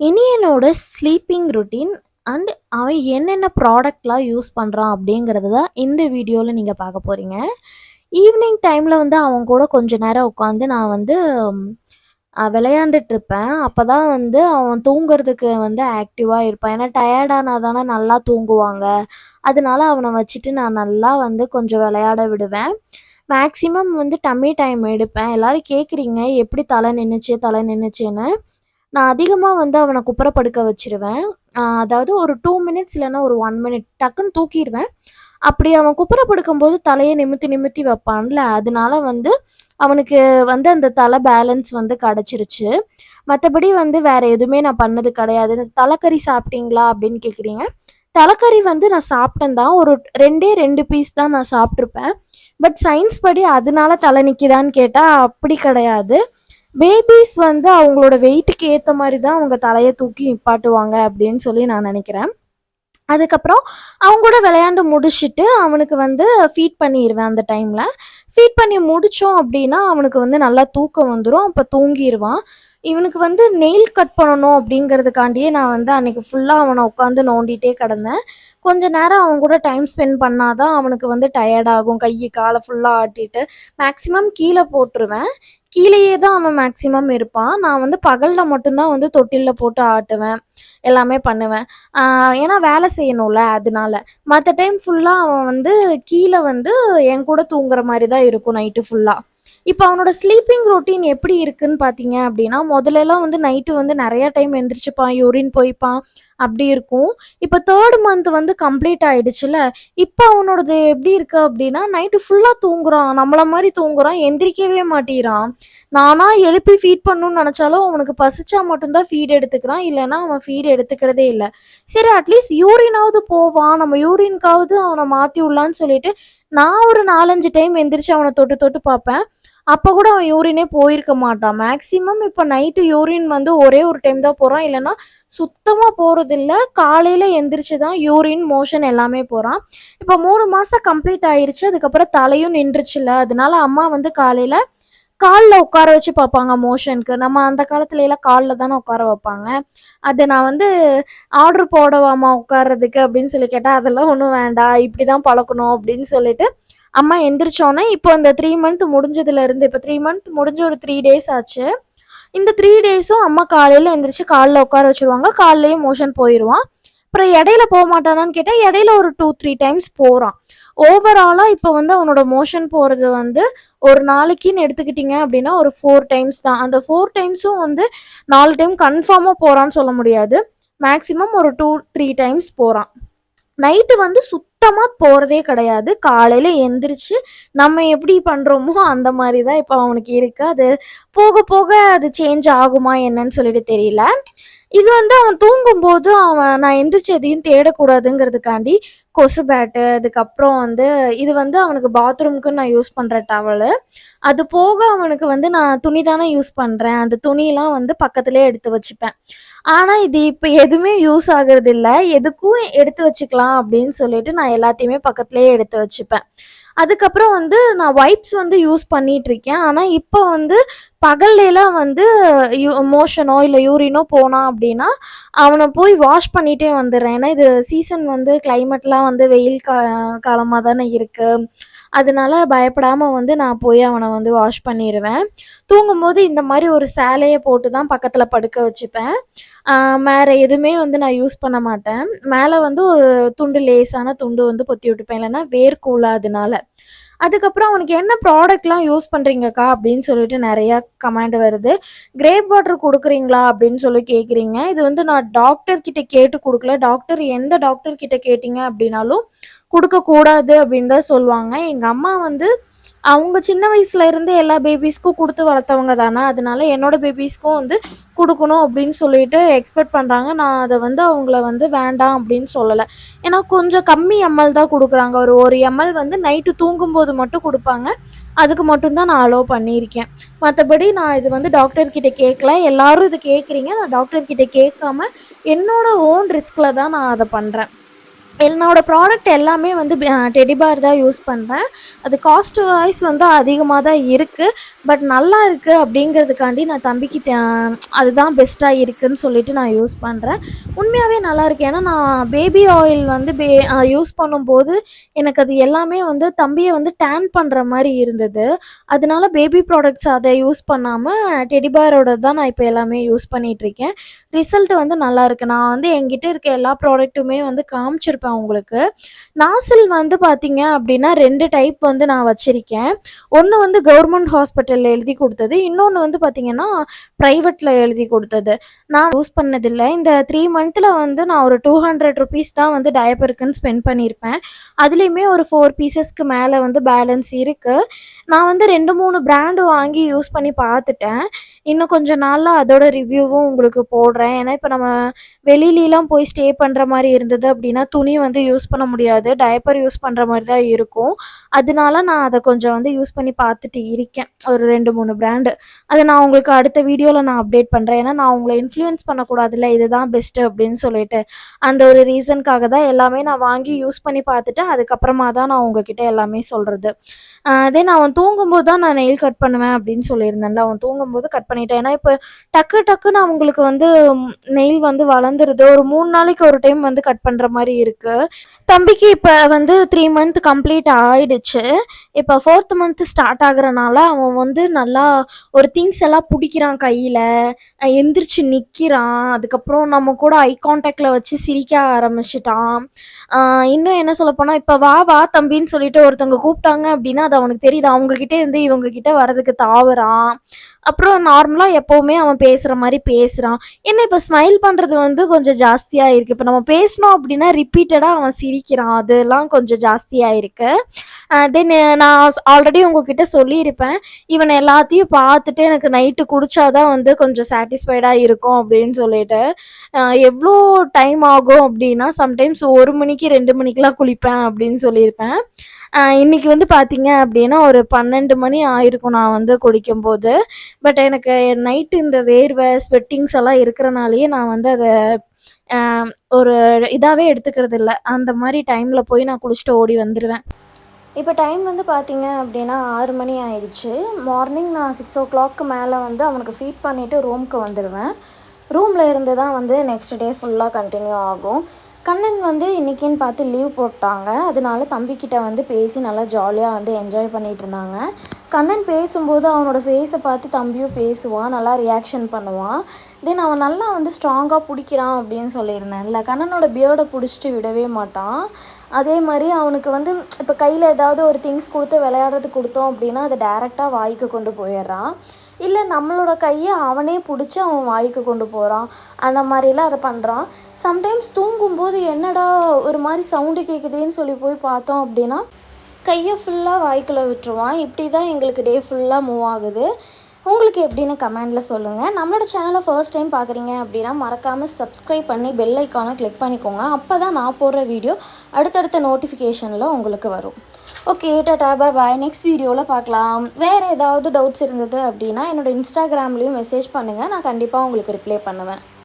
இனியனோட sleeping routine and அவன் என்னென்ன ப்ராடக்ட்லாம் use பண்ணுறான் அப்படிங்கிறது தான் இந்த வீடியோவில் நீங்கள் பார்க்க போகிறீங்க. ஈவினிங் டைமில் வந்து அவன் கூட கொஞ்ச நேரம் உட்காந்து நான் வந்து விளையாண்டுட்ருப்பேன். அப்போ தான் வந்து அவன் தூங்குறதுக்கு வந்து ஆக்டிவாக இருப்பான். ஏன்னா டயர்டானா தானே நல்லா தூங்குவாங்க. அதனால அவனை வச்சுட்டு நான் நல்லா வந்து கொஞ்சம் விளையாட விடுவேன். மேக்ஸிமம் வந்து டம்மி டைம் எடுப்பேன். எல்லோரும் கேட்குறீங்க எப்படி தலை நின்னுச்சு தலை நின்னுச்சுன்னு. நான் அதிகமா வந்து அவன குப்புற படுக்க வச்சுருவேன். அதாவது ஒரு 2 மினிட்ஸ் இல்லன்னா ஒரு 1 மினிட் டக்குன்னு தூக்கிருவேன். அப்படி அவன் குப்புற படுக்கும்போது தலைய நிமித்தி நிமித்தி வைப்பான்ல, அதனால வந்து அவனுக்கு வந்து அந்த தல பேலன்ஸ் வந்து கெடைச்சிருச்சு. மத்தபடி வந்து வேற எதுவுமே நான் பண்ணது கிடையாது. "தலக்கறி சாப்பிட்டீங்களா?" அப்படின்னு கேட்குறீங்க. தலக்கறி வந்து நான் சாப்பிட்டேன் தான். ஒரு 2டே 2 பீஸ் தான் நான் சாப்ட்டுருப்பேன். பட் சயின்ஸ் படி அதனால தல நிக்கிதான்னு கேட்டா, அப்படி கிடையாது. பேபீஸ் வந்து அவங்களோட வெயிட்டுக்கு ஏத்த மாரி தான் அவங்க தலைய தூக்கி நிப்பாட்டுவாங்க அப்படின்னு சொல்லி நான் நெனைக்கிறேன். அதுக்கப்புறம் அவங்க கூட விளையாண்டு முடிச்சுட்டு அவனுக்கு வந்து ஃபீட் பண்ணிருவேன் அந்த டைம்ல. ஃபீட் பண்ணி முடிச்சோம் அப்படின்னா, அவனுக்கு வந்து நல்லா தூக்கம் வந்துரும். அப்ப தூங்கிருவான். இவனுக்கு வந்து நெயில் கட் பண்ணணும் அப்படிங்கிறதுக்காண்டியே நான் வந்து அன்னைக்கு ஃபுல்லா அவன உட்காந்து நோண்டிட்டே கிடந்தேன். கொஞ்ச நேரம் அவன் கூட டைம் ஸ்பெண்ட் பண்ணா தான் அவனுக்கு வந்து டயர்ட் ஆகும். கை, கால ஃபுல்லா ஆட்டிட்டு மேக்ஸிமம் கீழ போட்டுருவேன். கீழயே தான் அவன் மேக்ஸிமம் இருப்பான். நான் வந்து பகல்ல மட்டும் தான் வந்து தொட்டில்ல போட்டு ஆட்டுவேன். எல்லாமே பண்ணுவேன். ஏன்னா வேலை செய்யணும்ல அதனால. மத்த டைம் ஃபுல்லா அவன் வந்து கீழ வந்து என் கூட தூங்குற மாரி தான் இருக்கும் நைட்டு ஃபுல்லா. இப்ப அவனோட ஸ்லீப்பிங் ரொட்டீன் எப்படி இருக்குன்னு பார்த்தீங்க அப்படின்னா, முதல்லலாம் வந்து நைட்டு வந்து நெறைய டைம் எந்திரிச்சுப்பான், யூரின் போய்ப்பான், அப்படி இருக்கும். இப்ப 3 மந்த் வந்து கம்ப்ளீட் ஆயிடுச்சுல்ல, இப்ப அவனோடது எப்படி இருக்கு அப்படின்னா, நைட்டு ஃபுல்லா தூங்குறான். நம்மள மாரி தூங்குறான், எந்திரிக்கவே மாட்டேங்கிறான். நானா எழுப்பி ஃபீட் பண்ணணும்னு நெனச்சாலும், அவனுக்கு பசிச்சா மட்டும் தான் ஃபீட் எடுத்துக்கிறான். இல்லன்னா அவன் ஃபீட் எடுத்துக்கிறதே இல்ல. சரி அட்லீஸ்ட் யூரினாவது போவான். நம்ம யூரின்க்காவது அவன மாத்தி விடலான்னு சொல்லிட்டு, நான் ஒரு 4, 5 டைம் எந்திரிச்சு அவன தொட்டு தொட்டு பார்ப்பேன். அப்ப கூட அவன் யூரினே போயிருக்க மாட்டான். மேக்ஸிமம் இப்ப நைட்டு யூரின் வந்து ஒரே ஒரு டைம் தான் போறான். இல்லன்னா சுத்தமா போறதில்ல. காலையில எந்திரிச்சு தான் யூரின், மோஷன் எல்லாமே போறான். இப்ப 3 மாசம் கம்ப்ளீட் ஆயிருச்சு. அதுக்கப்புறம் தலையும் நின்றுச்சுல்ல. அதனால அம்மா வந்து காலையில கால்ல உட்கார வச்சு பார்ப்பாங்க மோஷனுக்கு. நம்ம அந்த காலத்துலலாம் கால்ல தானே உட்கார வைப்பாங்க. அது நான் வந்து ஆர்டர் போடவாம்மா உட்கார்றதுக்கு அப்படின்னு சொல்லி கேட்டா, அதெல்லாம் ஒண்ணும் வேண்டாம். இப்படிதான் பழக்கணும் அப்படின்னு சொல்லிட்டு, அம்மா எந்திரிச்சோனே இப்போ இந்த 3 மந்த் முடிஞ்சதுலருந்து இப்ப 3 மந்த் முடிஞ்சு ஒரு 3 டேஸ் ஆச்சு. இந்த 3 டேஸும் அம்மா காலையில எந்திரிச்சு கால்ல உட்கார வச்சுருவாங்க. கால்லயே மோஷன் போயிருவான். அப்புறம் இடையில போமாட்டானான்னு கேட்டா, இடையில ஒரு 2, 3 டைம்ஸ் போறான். ஓவராலா இப்ப வந்து அவனோட மோஷன் போறது வந்து ஒரு நாளைக்குன்னு எடுத்துக்கிட்டீங்க அப்படின்னா, ஒரு 4 டைம்ஸ் தான். அந்த 4 டைம்ஸும் வந்து 4 டைம் கன்ஃபார்மா போறான்னு சொல்ல முடியாது. மேக்ஸிமம் ஒரு 2, 3 டைம்ஸ் போறான். நைட்டு வந்து சுத்தமா போறதே கிடையாது. காலையில எந்திரிச்சு நம்ம எப்படி பண்றோமோ அந்த மாரி தான் இப்ப அவனுக்கு இருக்கு. அது போக போக அது சேஞ்ச் ஆகுமா என்னன்னு சொல்லிட்டு தெரியல. இது வந்து அவன் தூங்கும்போது நான் எந்திரிச்சு எதையும் தேடக்கூடாதுங்கிறதுக்காண்டி கொசு பேட்டு, அதுக்கப்புறம் வந்து இது வந்து அவனுக்கு பாத்ரூம்க்குன்னு நான் யூஸ் பண்ற டவலு. அது போக அவனுக்கு வந்து நான் துணி தானே யூஸ் பண்றேன். அந்த துணிலாம் வந்து பக்கத்திலேயே எடுத்து வச்சுப்பேன். ஆனா, இது இப்ப எதுவுமே யூஸ் ஆகுறதில்ல. எதுக்கும் எடுத்து வச்சுக்கலாம் அப்படின்னு சொல்லிட்டு நான் எல்லாத்தையுமே பக்கத்திலேயே எடுத்து வச்சுப்பேன். அதுக்கப்புறம் வந்து நான் வைப்ஸ் வந்து யூஸ் பண்ணிட்டுருக்கேன். ஆனா, இப்ப வந்து பகல்லேலாம் வந்து மோஷனோ இல்ல யூரினோ போனான் அப்படின்னா, அவன போய் வாஷ் பண்ணிட்டே வந்துர்றேன். ஏன்னா, இது சீசன் வந்து கிளைமேட்லாம் வந்து வெயில் காலமா தானே இருக்கு. அதனால பயப்படாம வந்து நான் போய் அவன வந்து வாஷ் பண்ணிருவேன். தூங்கும்போது இந்த மாரி ஒரு சேலைய போட்டு தான் பக்கத்துல படுக்க வச்சுப்பேன். வேற எதுவுமே வந்து நான் யூஸ் பண்ண மாட்டேன். மேல வந்து ஒரு துண்டு லேசான துண்டு வந்து பொத்தி விட்டுப்பேன். இல்லன்னா வேர்க்கும்ல அதனால. அதுக்கப்புறம் "உனக்கு என்ன ப்ராடக்ட்லாம் யூஸ் பண்றீங்கக்கா?" அப்படின்னு சொல்லிட்டு நெறையா கமெண்ட் வருது. "கிரேப் வாட்டர் குடுக்குறீங்களா?" அப்படின்னு சொல்லி கேட்குறீங்க. இது வந்து நான் டாக்டர் கிட்ட கேட்டு குடுக்கல. டாக்டர் எந்த டாக்டர் கிட்ட கேட்டீங்க அப்படின்னாலும், குடுக்கக்கூடாது அப்படின்னு தான் சொல்லுவாங்க. எங்க அம்மா வந்து அவங்க சின்ன வயசுல இருந்து எல்லா பேபீஸ்க்கும் குடுத்து வளர்த்தவங்க தானே. அதனால என்னோட பேபீஸ்க்கும் வந்து குடுக்கணும் அப்படின்னு சொல்லிட்டு எக்ஸ்பெக்ட் பண்றாங்க. நான் அத வந்து அவங்கள வந்து வேண்டாம் அப்படின்னு சொல்லல. ஏன்னா கொஞ்சம் கம்மி எம்எல் தான் குடுக்குறாங்க. ஒரு 1 எம்எல் வந்து நைட்டு தூங்கும்போது மட்டும் குடுப்பாங்க. அதுக்கு மட்டும் தான் நான் அலோவ் பண்ணியிருக்கேன். மத்தபடி நான் இது வந்து டாக்டர் கிட்ட கேட்கல. எல்லாரும் இது கேட்குறீங்க. நான் டாக்டர் கிட்ட கேட்காம என்னோட ஓன் ரிஸ்க்ல தான் நான் அத பண்றேன். என்னோடய ப்ராடக்ட் எல்லாமே வந்து டெடி பேர் தான் யூஸ் பண்ணுறேன். அது காஸ்ட் வைஸ் வந்து அதிகமாக தான் இருக்குது. பட் நல்லா இருக்குது அப்படிங்கிறதுக்காண்டி நான் தம்பிக்கு அதுதான் பெஸ்ட்டாக இருக்குதுன்னு சொல்லிட்டு நான் யூஸ் பண்ணுறேன். உண்மையாகவே நல்லாயிருக்கு. ஏன்னா நான் பேபி ஆயில் வந்து யூஸ் பண்ணும்போது எனக்கு அது எல்லாமே வந்து தம்பியை வந்து டேன் பண்ணுற மாதிரி இருந்தது. அதனால பேபி ப்ராடக்ட்ஸ் அதை யூஸ் பண்ணாமல் டெடி பேரோட தான் நான் இப்போ எல்லாமே யூஸ் பண்ணிகிட்ருக்கேன். ரிசல்ட் வந்து நல்லாயிருக்கு. நான் வந்து என்கிட்ட இருக்க எல்லா ப்ராடக்ட்டுமே வந்து காமிச்சிருப்பேன் உங்களுக்கு. நாசில் வந்து பார்த்தீங்க அப்படின்னா 2 டைப் வந்து நான் வச்சிருக்கேன். ஒண்ணு வந்து கவர்மெண்ட் ஹாஸ்பிட்டல்ல எழுதி குடுத்தது. இன்னொன்னு வந்து பார்த்தீங்கன்னா, பிரைவேட்ல எழுதி குடுத்தது. நான் யூஸ் பண்ணதில்ல. இந்த 3 மந்த்ல வந்து நான் ஒரு ₹200 தான் வந்து டயப்பருக்குன்னு ஸ்பெண்ட் பண்ணியிருப்பேன். அதுலயுமே ஒரு 4 பீஸஸ்க்கு மேல வந்து பேலன்ஸ் இருக்கு. நான் வந்து 2, 3 பிராண்ட் வாங்கி யூஸ் பண்ணி பார்த்துட்டேன். இன்னும் கொஞ்ச நாள்ல அதோட ரிவ்யூவும் உங்களுக்கு போடுறேன். ஏன்னா, இப்ப நம்ம வெளியிலலாம் போய் ஸ்டே பண்ற மாரி இருந்தது அப்படின்னா, துணி வந்து யூஸ் பண்ண முடியாது. டயப்பர் யூஸ் பண்ற மாரி தான் இருக்கும். அதனால நான் அத கொஞ்சம் வந்து யூஸ் பண்ணி பார்த்துட்டு இருக்கேன். ஒரு 2, 3 பிராண்டு. அத நான் உங்களுக்கு அடுத்த வீடியோல நான் அப்டேட் பண்றேன். ஏன்னா, நான் உங்கள இன்ஃப்ளூயன்ஸ் பண்ணக்கூடாதுல்ல. இதுதான் பெஸ்ட்டு அப்படின்னு சொல்லிட்டு. அந்த ஒரு ரீசனுக்காக தான் எல்லாமே நான் வாங்கி யூஸ் பண்ணி பார்த்துட்டு, அதுக்கப்புறமா தான் நான் உங்ககிட்ட எல்லாமே சொல்றது. தென் அவன் தூங்கும்போது தான் நான் நெயில் கட் பண்ணுவேன் அப்படின்னு சொல்லியிருந்தேன்ல. அவன் தூங்கும்போது கட் பண்ணிட்டேன். ஏன்னா, இப்ப டக்குன்னு அவங்களுக்கு வந்து நெயில் வந்து வளர்ந்துருது. ஒரு 3 நாளைக்கு ஒரு டைம் வந்து கட் பண்ற மாரி இருக்கு. தம்பிக்கு இப்ப வந்து 3 மந்த் கம்ப்ளீட் ஆயிடுச்சு. இப்ப 4த் மந்த் ஸ்டார்ட் ஆகுறனால, அவன் வந்து நல்லா ஒரு திங்ஸ் எல்லாம் புடிக்கிறான் கையில. எந்திரிச்சு நிக்கிறான். அதுக்கப்புறம் நம்ம கூட ஐ கான்டாக்ட்ல வச்சு சிரிக்க ஆரம்பிச்சுட்டான். இன்னும் என்ன சொல்லப்போனா, இப்ப "வா வா தம்பின்னு" சொல்லிட்டு ஒருத்தவங்க கூப்பிட்டாங்க அப்படின்னா, அது அவனுக்கு தெரியுது. அவங்க கிட்ட இருந்து இவங்க கிட்ட வர்றதுக்கு தாவுறான். அப்புறம் நார்மலா எப்பவுமே அவன் பேசுற மாரி பேசுறான். என்ன இப்ப ஸ்மைல் பண்றது வந்து கொஞ்சம் ஜாஸ்தியா இருக்கு. இப்ப நம்ம பேசினோம் அப்படின்னா, ரிப்பீட்டடா அவன் சிரிக்கிறான். அதெல்லாம் கொஞ்சம் ஜாஸ்தியா இருக்கு. தென் நான் ஆல்ரெடி உங்ககிட்ட சொல்லியிருப்பேன். இவன எல்லாத்தையும் பார்த்துட்டு எனக்கு நைட்டு குடிச்சா தான் வந்து கொஞ்சம் சாட்டிஸ்ஃபைடா இருக்கும் அப்படின்னு சொல்லிட்டு. எவ்வளோ டைம் ஆகும் அப்படின்னா, சம்டைம்ஸ் 1 மணிக்கு 2 மணிக்கெலாம் குளிப்பேன் அப்படின்னு சொல்லியிருப்பேன். இன்னைக்கு வந்து பார்த்தீங்க அப்படின்னா, ஒரு 12 மணி ஆயிருக்கும் நான் வந்து குளிக்கும்போது. பட் எனக்கு நைட்டு இந்த வேர்வை, ஸ்வெட்டிங்ஸ் எல்லாம் இருக்கிறனாலேயே நான் வந்து அத அ ஒரு இதாவே எடுத்துக்கிறது இல்ல. அந்த மாரி டைம்ல போய் நான் குளிச்சுட்டு ஓடி வந்துருவேன். இப்போ டைம் வந்து பார்த்தீங்க அப்படின்னா 6 மணி ஆயிடுச்சு. மார்னிங் நான் 6:00 மேலே வந்து அவனுக்கு ஃபீட் பண்ணிவிட்டு ரூமுக்கு வந்துடுவேன். ரூமில் இருந்து தான் வந்து நெக்ஸ்ட் டே ஃபுல்லாக கண்டினியூ ஆகும். கண்ணன் வந்து இன்றைக்கின்னு பார்த்து லீவ் போட்டாங்க. அதனால தம்பிக்கிட்ட வந்து பேசி நல்லா ஜாலியாக வந்து என்ஜாய் பண்ணிகிட்டு இருந்தாங்க. கண்ணன் பேசும்போது அவனோட ஃபேஸை பார்த்து தம்பியும் பேசுவான், நல்லா ரியாக்ஷன் பண்ணுவான். தென் அவன் நல்லா வந்து ஸ்ட்ராங்காக பிடிக்கிறான் அப்படின்னு சொல்லியிருந்தேன்ல. கண்ணனோட பியர்டை பிடிச்சிட்டு விடவே மாட்டான். அதே மாதிரி அவனுக்கு வந்து இப்போ கையில் ஏதாவது ஒரு திங்ஸ் கொடுத்து விளையாடுறதுக்கு கொடுத்தோம் அப்படின்னா அதை டேரெக்டாக வாய்க்கு கொண்டு போயிடுறான். இல்லை நம்மளோட கையை அவனே பிடிச்சி அவன் வாய்க்கு கொண்டு போகிறான். அந்த மாதிரிலாம் அதை பண்ணுறான். சம்டைம்ஸ் தூங்கும்போது என்னடா ஒரு மாதிரி சவுண்டு கேட்குதுன்னு சொல்லி போய் பார்த்தோம் அப்படின்னா, கையை ஃபுல்லாக வாய்க்குள்ளே விட்டுருவான். இப்படி தான் எங்களுக்கு டே ஃபுல்லாக மூவ் ஆகுது. உங்களுக்கு எப்படின்னு கமெண்டில் சொல்லுங்கள். நம்மளோட சேனலை ஃபர்ஸ்ட் டைம் பார்க்குறீங்க அப்படின்னா மறக்காமல் சப்ஸ்கிரைப் பண்ணி பெல் ஐக்கானை கிளிக் பண்ணிக்கோங்க. அப்போ தான் நான் போடுற வீடியோ அடுத்தடுத்த நோட்டிஃபிகேஷனில் உங்களுக்கு வரும். ஓகே, டாடா பாய் பாய். நெக்ஸ்ட் வீடியோவில் பார்க்கலாம். வேறு ஏதாவது டவுட்ஸ் இருந்தது அப்படின்னா என்னோடய இன்ஸ்டாகிராம்லேயும் மெசேஜ் பண்ணுங்கள். நான் கண்டிப்பாக உங்களுக்கு ரிப்ளை பண்ணுவேன்.